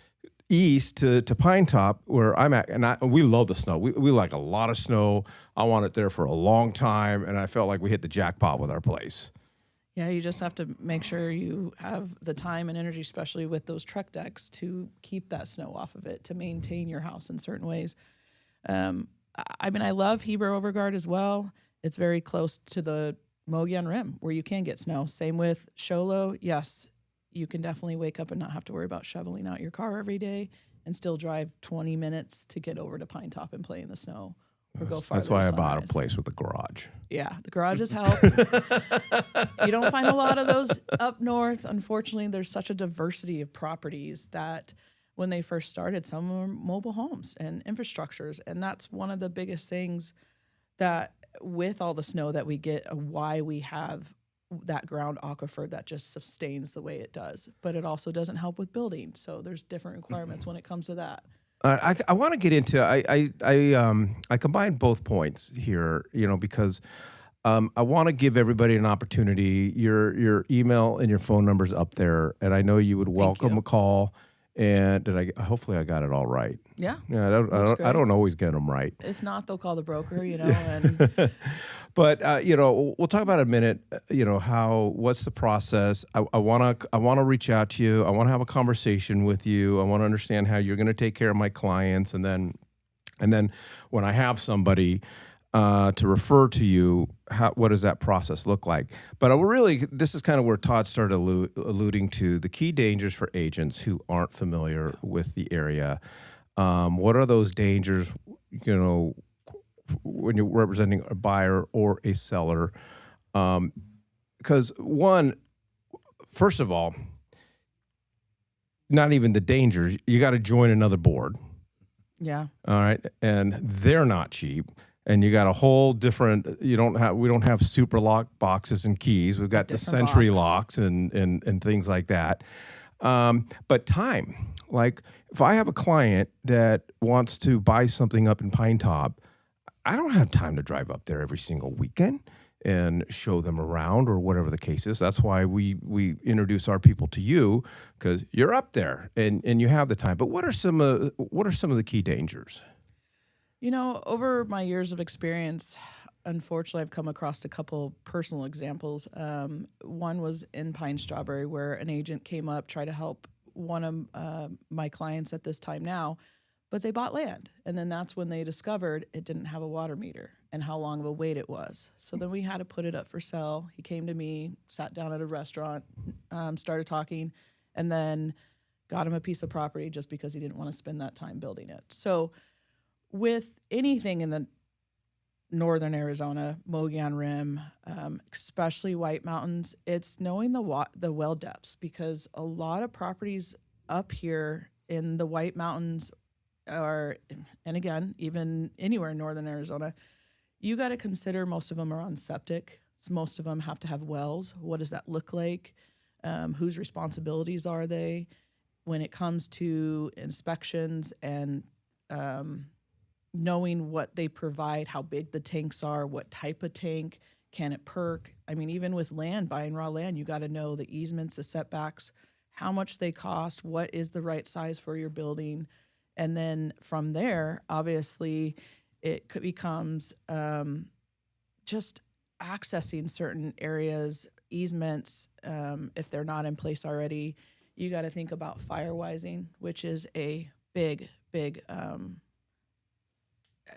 east to Pine Top where I'm at. And we love the snow. We like a lot of snow. I want it there for a long time. And I felt like we hit the jackpot with our place. Yeah, you just have to make sure you have the time and energy, especially with those truck decks, to keep that snow off of it, to maintain your house in certain ways. I love Heber Overguard as well. It's very close to the Mogollon Rim where you can get snow. Same with Show Low. Yes, you can definitely wake up and not have to worry about shoveling out your car every day. and still drive 20 minutes to get over to Pine Top and play in the snow. Or go farther That's why to I bought a Sunrise. place with a garage. Yeah, the garages help. You don't find a lot of those up north. Unfortunately, there's such a diversity of properties that when they first started, some were mobile homes and infrastructures. And that's one of the biggest things that with all the snow that we get, why we have that ground aquifer that just sustains the way it does. But it also doesn't help with building. So there's different requirements when it comes to that. I want to get into I combine both points here, because I want to give everybody an opportunity. Your email and your phone number's up there, and I know you would welcome a call. And hopefully I got it all right. Yeah. Yeah, I Great. don't always get them right. If not, they'll call the broker, and But we'll talk about it in a minute. What's the process? I want to reach out to you. I want to have a conversation with you. I want to understand how you're going to take care of my clients, and then when I have somebody to refer to you, what does that process look like? But this is kind of where Todd started alluding to the key dangers for agents who aren't familiar with the area. What are those dangers? When you're representing a buyer or a seller, because first of all, not even the dangers. You got to join another board. yeah. All right, and they're not cheap. And you got a whole different. We don't have super lock boxes and keys. We've got the Different Century box. locks and things like that. But time, like if I have a client that wants to buy something up in Pine Top, I don't have time to drive up there every single weekend and show them around or whatever the case is. That's why we introduce our people to you, because you're up there and you have the time. But what are some of the key dangers? Over my years of experience, unfortunately, I've come across a couple personal examples. One was in Pine Strawberry, where an agent came up, tried to help one of my clients at this time now, but they bought land. And then that's when they discovered it didn't have a water meter and how long of a wait it was. So then we had to put it up for sale. He came to me, sat down at a restaurant, started talking, and then got him a piece of property just because he didn't want to spend that time building it. So with anything in the northern Arizona, Mogollon Rim, especially White Mountains, it's knowing the well depths, because a lot of properties up here in the White Mountains are, and again, even anywhere in northern Arizona, you got to consider most of them are on septic. So most of them have to have wells. What does that look like? Whose responsibilities are they? When it comes to inspections and knowing what they provide, how big the tanks are, what type of tank, can it perk? I mean, even with land, buying raw land, you got to know the easements, the setbacks, how much they cost, what is the right size for your building. And then from there, obviously, it becomes just accessing certain areas, easements, if they're not in place already. You got to think about firewising, which is a big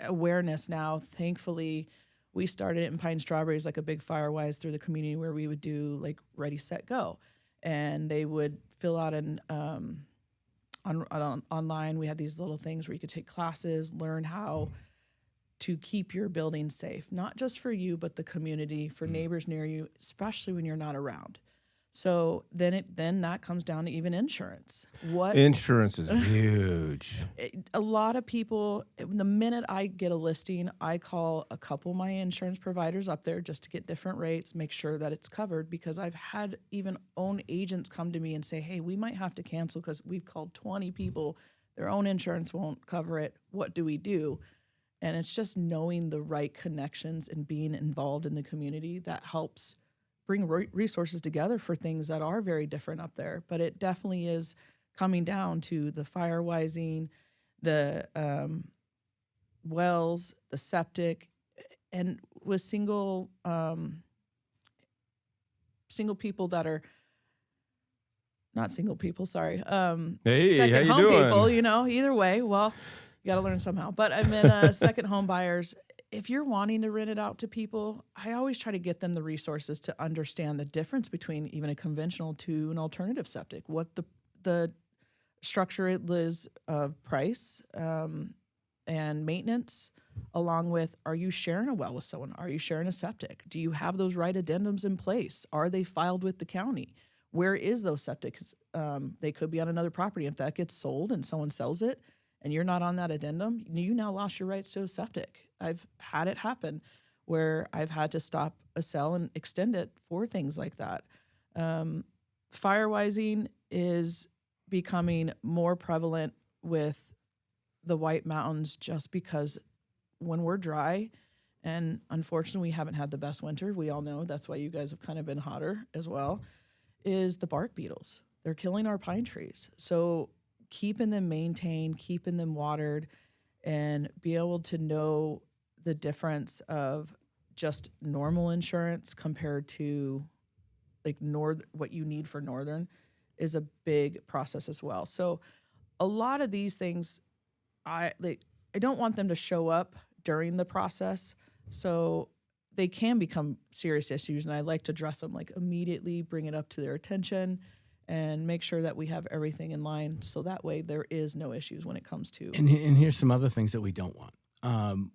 awareness now. Thankfully, we started it in Pine Strawberries, like a big firewise through the community, where we would do like ready, set, go. And they would fill out online. We had these little things where you could take classes, learn how to keep your building safe, not just for you, but the community, for neighbors near you, especially when you're not around. So then that comes down to even insurance. Insurance is huge. A lot of people, the minute I get a listing, I call a couple of my insurance providers up there just to get different rates, make sure that it's covered, because I've had even own agents come to me and say, hey, we might have to cancel because we've called 20 people. Their own insurance won't cover it. What do we do? And it's just knowing the right connections and being involved in the community that helps bring resources together for things that are very different up there. But it definitely is coming down to the firewising, the wells, the septic, and with single people that are not single people, sorry. Hey, second how you home doing? people, either way, well, you got to learn somehow. But I mean, second home buyers, if you're wanting to rent it out to people, I always try to get them the resources to understand the difference between even a conventional to an alternative septic, what the structure it is price and maintenance, along with, are you sharing a well with someone? Are you sharing a septic? Do you have those right addendums in place? Are they filed with the county? Where is those septic? They could be on another property. If that gets sold and someone sells it and you're not on that addendum, you now lost your rights to a septic. I've had it happen where I've had to stop a sale and extend it for things like that. Firewising is becoming more prevalent with the White Mountains just because when we're dry, and unfortunately we haven't had the best winter, we all know that's why you guys have kind of been hotter as well, is the bark beetles. They're killing our pine trees. So keeping them maintained, keeping them watered, and be able to know the difference of just normal insurance compared to like what you need for northern is a big process as well. So a lot of these things, I don't want them to show up during the process, so they can become serious issues, and I like to address them like immediately, bring it up to their attention, and make sure that we have everything in line, so that way there is no issues when it comes to. And here's some other things that we don't want.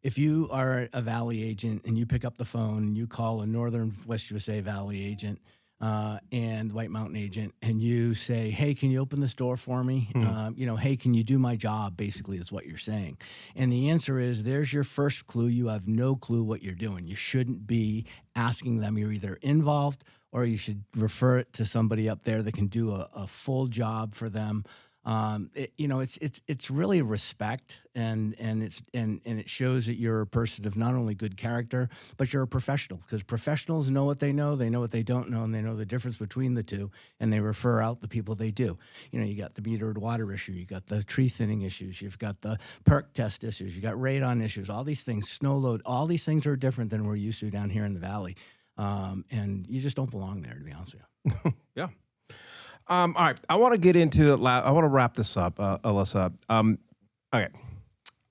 If you are a Valley agent and you pick up the phone and you call a Northern West USA Valley agent and White Mountain agent, and you say, hey, can you open this door for me? Hey, can you do my job? Basically, is what you're saying. And the answer is, there's your first clue. You have no clue what you're doing. You shouldn't be asking them. You're either involved or you should refer it to somebody up there that can do a full job for them. It's really respect, and it shows that you're a person of not only good character, but you're a professional, because professionals know what they know what they don't know, and they know the difference between the two, and they refer out the people they do. You got the metered water issue, you got the tree thinning issues, you've got the perk test issues, you got radon issues, all these things, snow load, all these things are different than we're used to down here in the Valley, and you just don't belong there, to be honest with you. Yeah. All right, I want to get into it. I want to wrap this up, Alissa. Okay,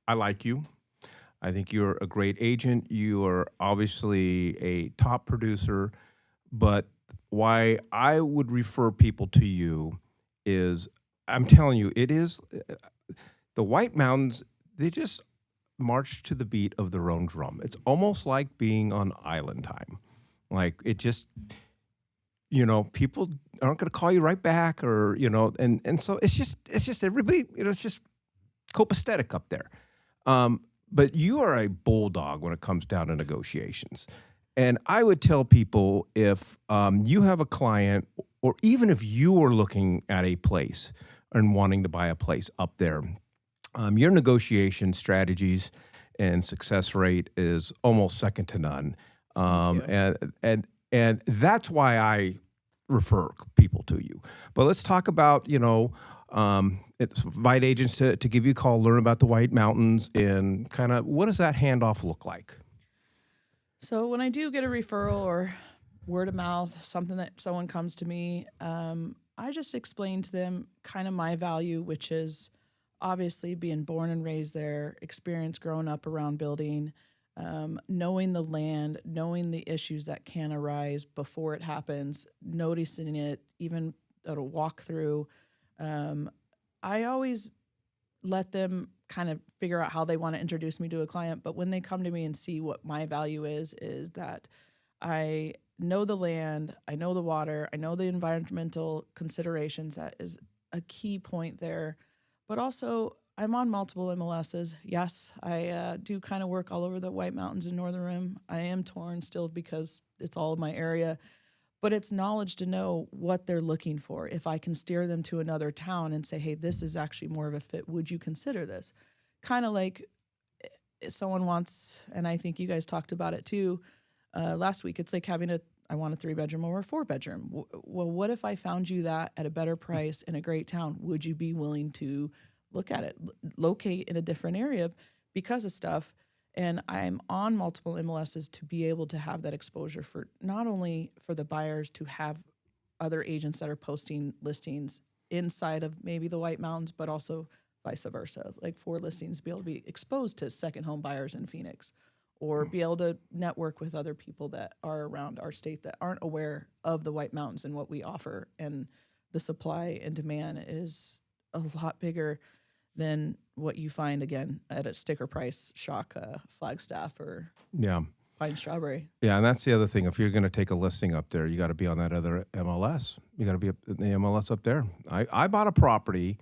I like you. I think you're a great agent. You are obviously a top producer, but why I would refer people to you is, I'm telling you, it is the White Mountains. They just march to the beat of their own drum. It's almost like being on island time. Like it just. People aren't going to call you right back, or and so it's just everybody. It's just copacetic up there. But you are a bulldog when it comes down to negotiations, and I would tell people, if you have a client, or even if you are looking at a place and wanting to buy a place up there, your negotiation strategies and success rate is almost second to none. And that's why I refer people to you. But let's talk about, invite agents to give you a call, learn about the White Mountains, and kind of what does that handoff look like? So when I do get a referral or word of mouth, something that someone comes to me, I just explain to them kind of my value, which is obviously being born and raised there, experience growing up around building, knowing the land, knowing the issues that can arise before it happens, noticing it, even at a walkthrough. I always let them kind of figure out how they want to introduce me to a client. But when they come to me and see what my value is that I know the land, I know the water, I know the environmental considerations. That is a key point there. But also, I'm on multiple MLSs. Yes, I do kind of work all over the White Mountains and Northern Rim. I am torn still because it's all of my area. But it's knowledge to know what they're looking for. If I can steer them to another town and say, hey, this is actually more of a fit, would you consider this? Kind of like if someone wants, and I think you guys talked about it too last week, it's like having I want a 3-bedroom or a 4-bedroom. Well, what if I found you that at a better price in a great town? Would you be willing to look at it, locate in a different area because of stuff? And I'm on multiple MLSs to be able to have that exposure for not only for the buyers to have other agents that are posting listings inside of maybe the White Mountains, but also vice versa, like for listings, be able to be exposed to second home buyers in Phoenix, or be able to network with other people that are around our state that aren't aware of the White Mountains and what we offer. And the supply and demand is a lot bigger than what you find again at a sticker price shock Flagstaff or Yeah. Pine Strawberry. Yeah, and that's the other thing. If you're going to take a listing up there, you got to be on that other MLS. You got to be up in the MLS up there. I bought a property.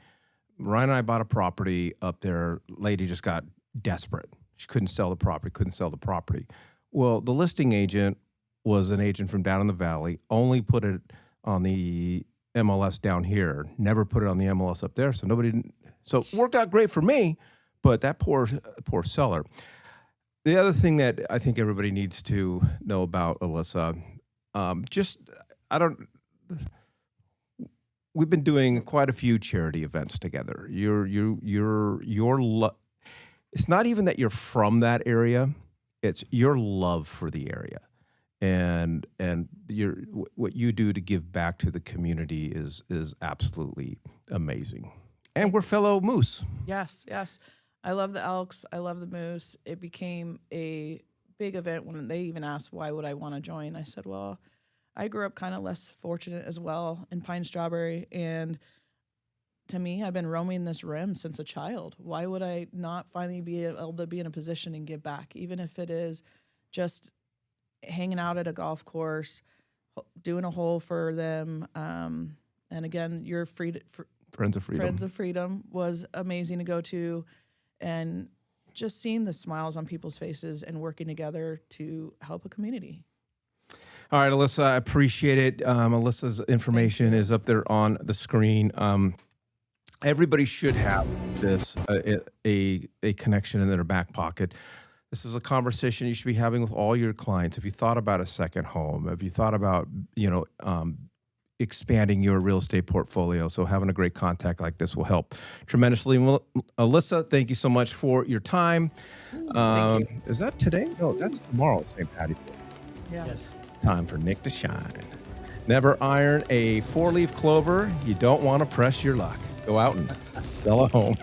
Ryan and I bought a property up there. Lady just got desperate. She couldn't sell the property. Well, the listing agent was an agent from down in the valley, only put it on the MLS down here, never put it on the MLS up there. So it worked out great for me, but that poor seller. The other thing that I think everybody needs to know about Alissa, we've been doing quite a few charity events together. It's not even that you're from that area; it's your love for the area, and what you do to give back to the community is absolutely amazing. And we're fellow Moose. Yes. I love the Elks. I love the Moose. It became a big event when they even asked, why would I want to join? I said, well, I grew up kind of less fortunate as well in Pine Strawberry. And to me, I've been roaming this rim since a child. Why would I not finally be able to be in a position and give back, even if it is just hanging out at a golf course, doing a hole for them. And again, your Friends of Freedom was amazing to go to. And just seeing the smiles on people's faces and working together to help a community. All right, Alissa, I appreciate it. Alissa's information is up there on the screen. Everybody should have this, a connection in their back pocket. This is a conversation you should be having with all your clients. If you thought about a second home, if you thought about, expanding your real estate portfolio. So having a great contact like this will help tremendously. Well, Alissa, thank you so much for your time. Thank you. Is that today? No, that's tomorrow, St. Patty's Day. Yeah. Yes. Time for Nick to shine. Never iron a 4-leaf clover. You don't want to press your luck. Go out and sell a home.